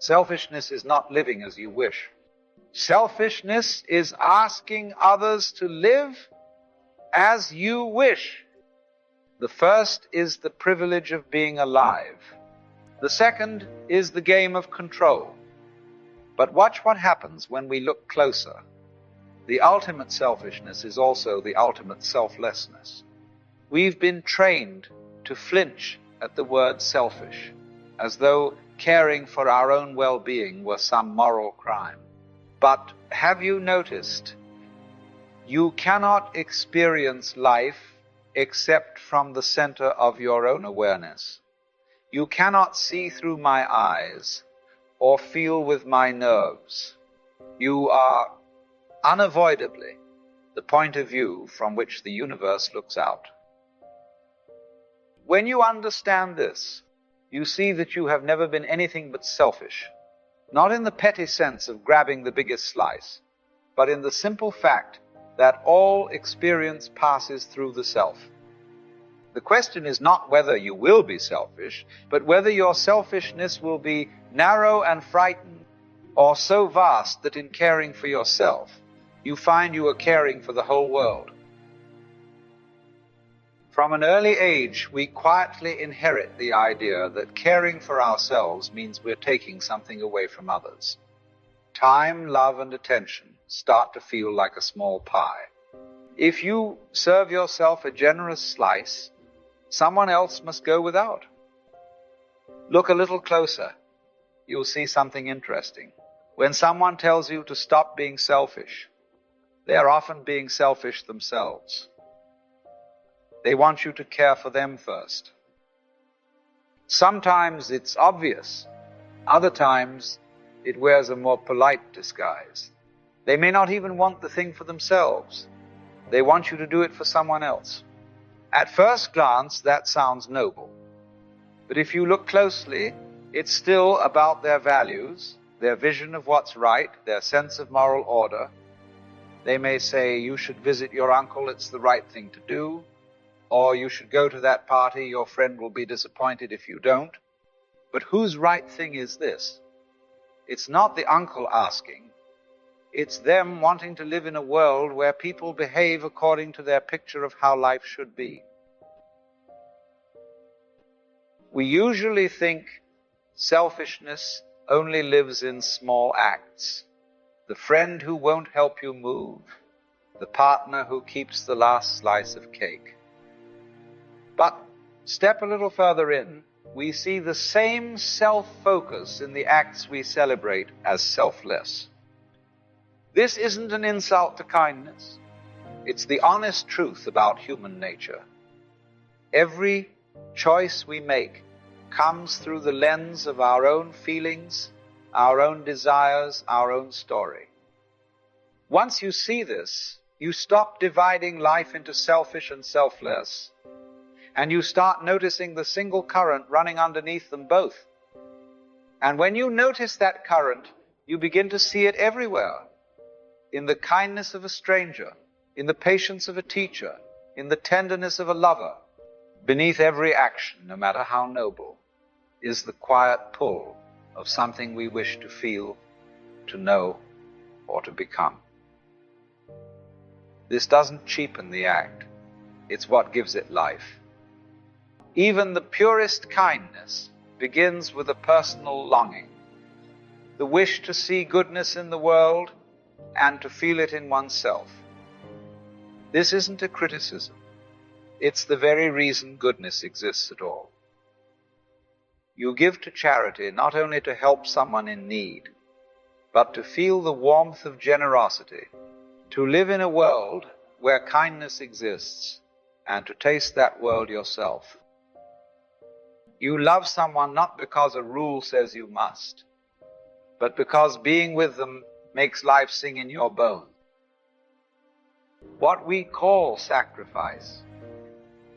Selfishness is not living as you wish. Selfishness is asking others to live as you wish. The first is the privilege of being alive. The second is the game of control. But watch what happens when we look closer. The ultimate selfishness is also the ultimate selflessness. We've been trained to flinch at the word selfish, as though caring for our own well-being were some moral crime. But have you noticed, you cannot experience life except from the center of your own awareness. You cannot see through my eyes or feel with my nerves. You are unavoidably the point of view from which the universe looks out. When you understand this, you see that you have never been anything but selfish, not in the petty sense of grabbing the biggest slice, but in the simple fact that all experience passes through the self. The question is not whether you will be selfish, but whether your selfishness will be narrow and frightened, or so vast that in caring for yourself, you find you are caring for the whole world. From an early age, we quietly inherit the idea that caring for ourselves means we're taking something away from others. Time, love, and attention start to feel like a small pie. If you serve yourself a generous slice, someone else must go without. Look a little closer. You'll see something interesting. When someone tells you to stop being selfish, they are often being selfish themselves. They want you to care for them first. Sometimes it's obvious. Other times it wears a more polite disguise. They may not even want the thing for themselves. They want you to do it for someone else. At first glance, that sounds noble. But if you look closely, it's still about their values, their vision of what's right, their sense of moral order. They may say, you should visit your uncle, it's the right thing to do. Or you should go to that party, your friend will be disappointed if you don't. But whose right thing is this? It's not the uncle asking. It's them wanting to live in a world where people behave according to their picture of how life should be. We usually think selfishness only lives in small acts. The friend who won't help you move. The partner who keeps the last slice of cake. But step a little further in, we see the same self-focus in the acts we celebrate as selfless. This isn't an insult to kindness. It's the honest truth about human nature. Every choice we make comes through the lens of our own feelings, our own desires, our own story. Once you see this, you stop dividing life into selfish and selfless, and you start noticing the single current running underneath them both. And when you notice that current, you begin to see it everywhere. In the kindness of a stranger, in the patience of a teacher, in the tenderness of a lover. Beneath every action, no matter how noble, is the quiet pull of something we wish to feel, to know, or to become. This doesn't cheapen the act. It's what gives it life. Even the purest kindness begins with a personal longing, the wish to see goodness in the world and to feel it in oneself. This isn't a criticism. It's the very reason goodness exists at all. You give to charity not only to help someone in need, but to feel the warmth of generosity, to live in a world where kindness exists, and to taste that world yourself. You love someone not because a rule says you must, but because being with them makes life sing in your bones. What we call sacrifice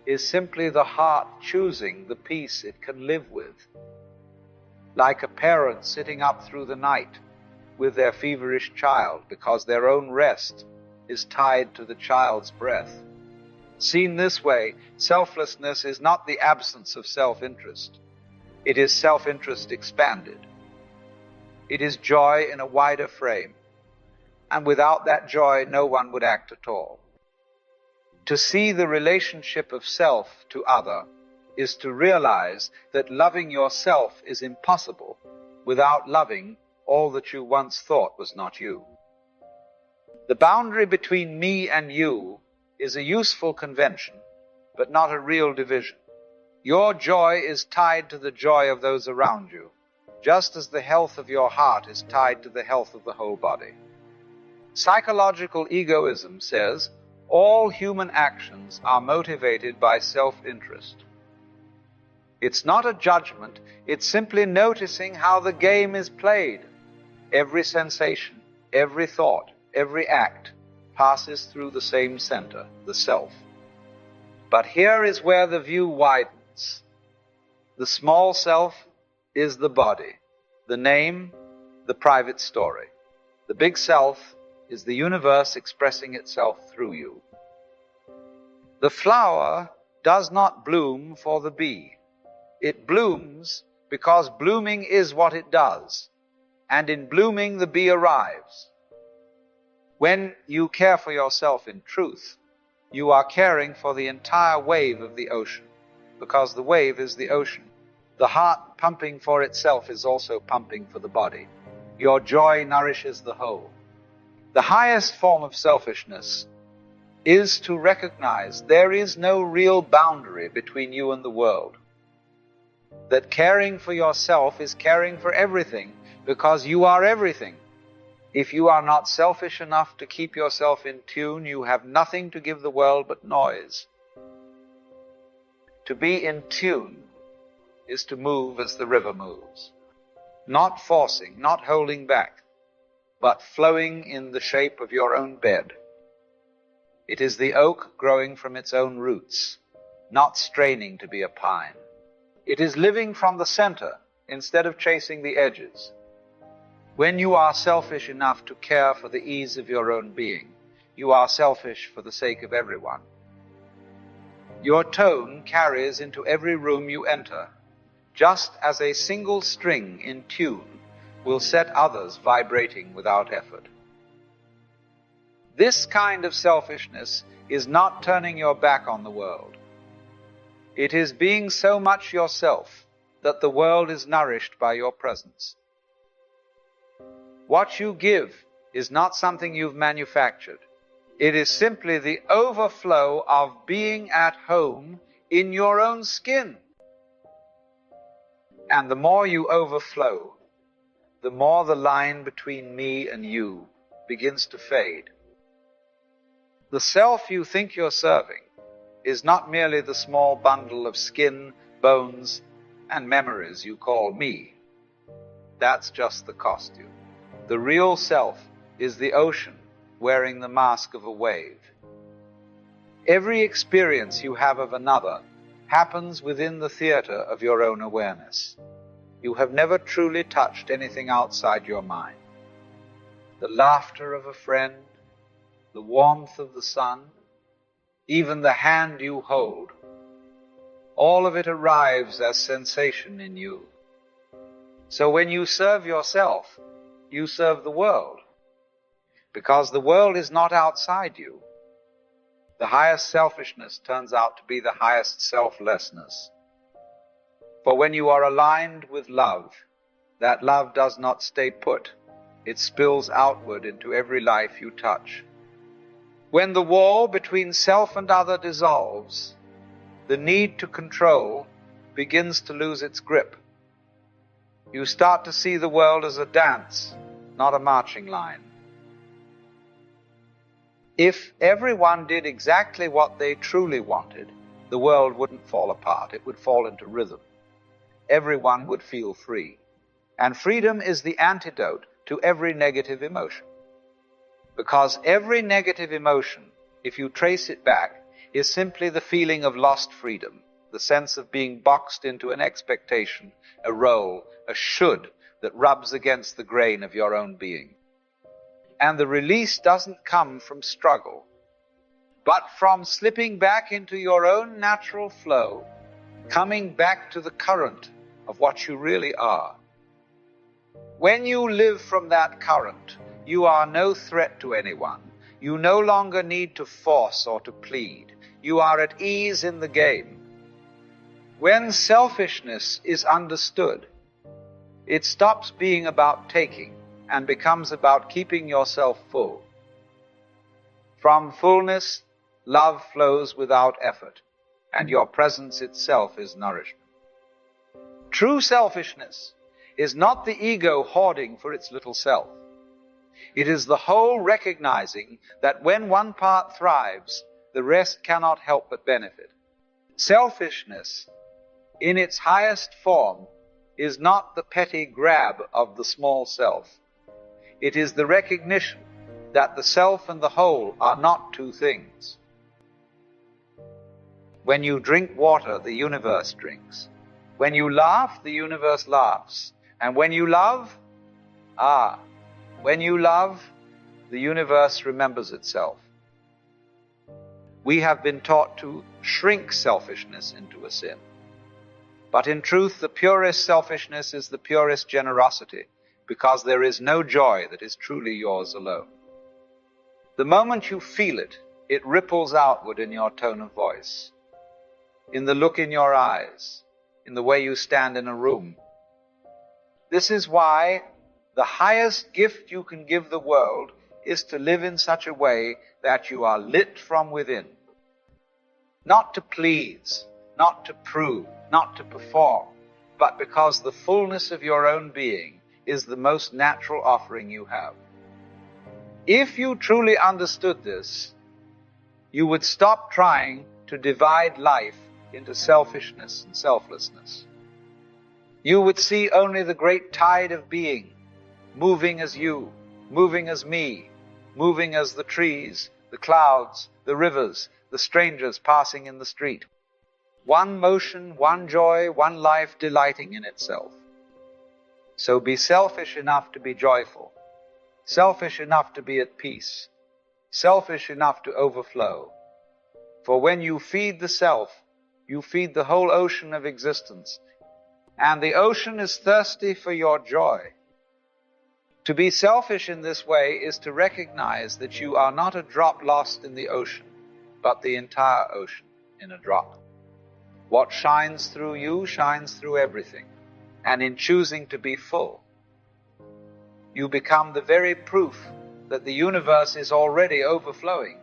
is simply the heart choosing the peace it can live with. Like a parent sitting up through the night with their feverish child because their own rest is tied to the child's breath. Seen this way, selflessness is not the absence of self-interest. It is self-interest expanded. It is joy in a wider frame. And without that joy, no one would act at all. To see the relationship of self to other is to realize that loving yourself is impossible without loving all that you once thought was not you. The boundary between me and you is a useful convention, but not a real division. Your joy is tied to the joy of those around you, just as the health of your heart is tied to the health of the whole body. Psychological egoism says all human actions are motivated by self-interest. It's not a judgment, it's simply noticing how the game is played. Every sensation, every thought, every act passes through the same center, the self. But here is where the view widens. The small self is the body, the name, the private story. The big self is the universe expressing itself through you. The flower does not bloom for the bee. It blooms because blooming is what it does, and in blooming the bee arrives. When you care for yourself in truth, you are caring for the entire wave of the ocean, because the wave is the ocean. The heart pumping for itself is also pumping for the body. Your joy nourishes the whole. The highest form of selfishness is to recognize there is no real boundary between you and the world. That caring for yourself is caring for everything, because you are everything. If you are not selfish enough to keep yourself in tune, you have nothing to give the world but noise. To be in tune is to move as the river moves. Not forcing, not holding back, but flowing in the shape of your own bed. It is the oak growing from its own roots, not straining to be a pine. It is living from the center instead of chasing the edges. When you are selfish enough to care for the ease of your own being, you are selfish for the sake of everyone. Your tone carries into every room you enter, just as a single string in tune will set others vibrating without effort. This kind of selfishness is not turning your back on the world. It is being so much yourself that the world is nourished by your presence. What you give is not something you've manufactured. It is simply the overflow of being at home in your own skin. And the more you overflow, the more the line between me and you begins to fade. The self you think you're serving is not merely the small bundle of skin, bones, and memories you call me. That's just the costume. The real self is the ocean wearing the mask of a wave. Every experience you have of another happens within the theater of your own awareness. You have never truly touched anything outside your mind. The laughter of a friend, the warmth of the sun, even the hand you hold, all of it arrives as sensation in you. So when you serve yourself, you serve the world, because the world is not outside you. The highest selfishness turns out to be the highest selflessness. For when you are aligned with love, that love does not stay put. It spills outward into every life you touch. When the wall between self and other dissolves, the need to control begins to lose its grip. You start to see the world as a dance, not a marching line. If everyone did exactly what they truly wanted, the world wouldn't fall apart. It would fall into rhythm. Everyone would feel free. And freedom is the antidote to every negative emotion. Because every negative emotion, if you trace it back, is simply the feeling of lost freedom, the sense of being boxed into an expectation, a role, a should that rubs against the grain of your own being. And the release doesn't come from struggle, but from slipping back into your own natural flow, coming back to the current of what you really are. When you live from that current, you are no threat to anyone. You no longer need to force or to plead. You are at ease in the game. When selfishness is understood, it stops being about taking and becomes about keeping yourself full. From fullness, love flows without effort, and your presence itself is nourishment. True selfishness is not the ego hoarding for its little self. It is the whole recognizing that when one part thrives, the rest cannot help but benefit. Selfishness, in its highest form, is not the petty grab of the small self. It is the recognition that the self and the whole are not two things. When you drink water, the universe drinks. When you laugh, the universe laughs. And when you love, the universe remembers itself. We have been taught to shrink selfishness into a sin. But in truth, the purest selfishness is the purest generosity, because there is no joy that is truly yours alone. The moment you feel it, it ripples outward in your tone of voice, in the look in your eyes, in the way you stand in a room. This is why the highest gift you can give the world is to live in such a way that you are lit from within. Not to please, not to prove, not to perform, but because the fullness of your own being is the most natural offering you have. If you truly understood this, you would stop trying to divide life into selfishness and selflessness. You would see only the great tide of being, moving as you, moving as me, moving as the trees, the clouds, the rivers, the strangers passing in the street. One motion, one joy, one life delighting in itself. So be selfish enough to be joyful, selfish enough to be at peace, selfish enough to overflow. For when you feed the self, you feed the whole ocean of existence, and the ocean is thirsty for your joy. To be selfish in this way is to recognize that you are not a drop lost in the ocean, but the entire ocean in a drop. What shines through you shines through everything, and in choosing to be full, you become the very proof that the universe is already overflowing.